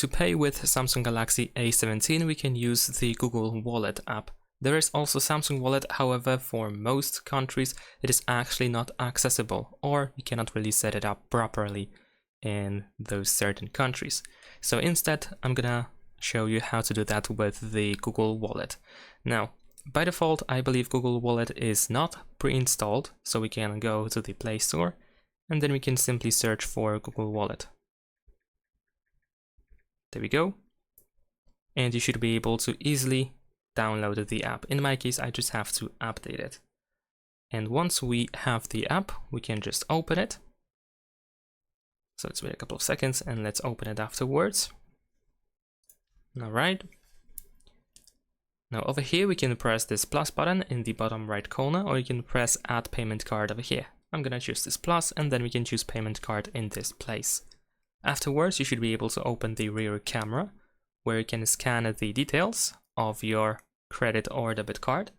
to pay with Samsung Galaxy A17, we can use the Google Wallet app. There is also Samsung Wallet, however, for most countries it is actually not accessible, or you cannot really set it up properly in those certain countries. So instead, I'm gonna show you how to do that with the Google Wallet. Now, by default, I believe Google Wallet is not pre-installed, so we can go to the Play Store, and then we can simply search for Google Wallet. There we go. And you should be able to easily download the app. In my case, I just have to update it. And once we have the app, we can just open it. So let's wait a couple of seconds and let's open it afterwards. All right. Now over here, we can press this plus button in the bottom right corner, or you can press add payment card over here. I'm gonna choose this plus, and then we can choose payment card in this place. Afterwards, you should be able to open the rear camera, where you can scan the details of your credit or debit card.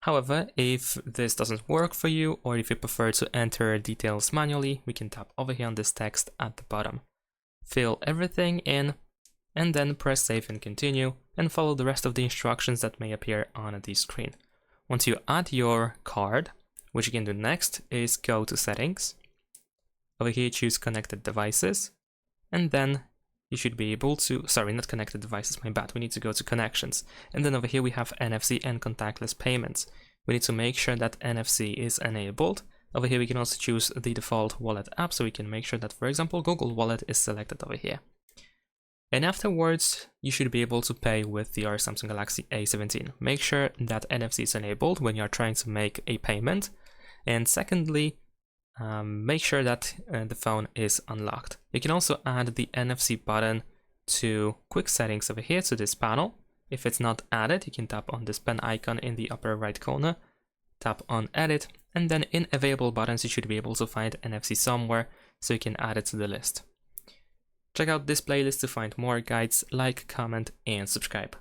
However, if this doesn't work for you, or if you prefer to enter details manually, we can tap over here on this text at the bottom. Fill everything in, and then press save and continue, and follow the rest of the instructions that may appear on the screen. Once you add your card, what you can do next is go to settings. Over here, choose connected devices, and then you should be able to, sorry, not connected devices, my bad, we need to go to connections. And then over here we have NFC and contactless payments. We need to make sure that NFC is enabled. Over here we can also choose the default wallet app, so we can make sure that, for example, Google Wallet is selected over here. And afterwards, you should be able to pay with your Samsung Galaxy A17. Make sure that NFC is enabled when you're trying to make a payment. And secondly, make sure that the phone is unlocked. You can also add the NFC button to quick settings over here to this panel. If it's not added, you can tap on this pen icon in the upper right corner, tap on edit, and then in available buttons you should be able to find NFC somewhere, so you can add it to the list. Check out this playlist to find more guides, like, comment, and subscribe.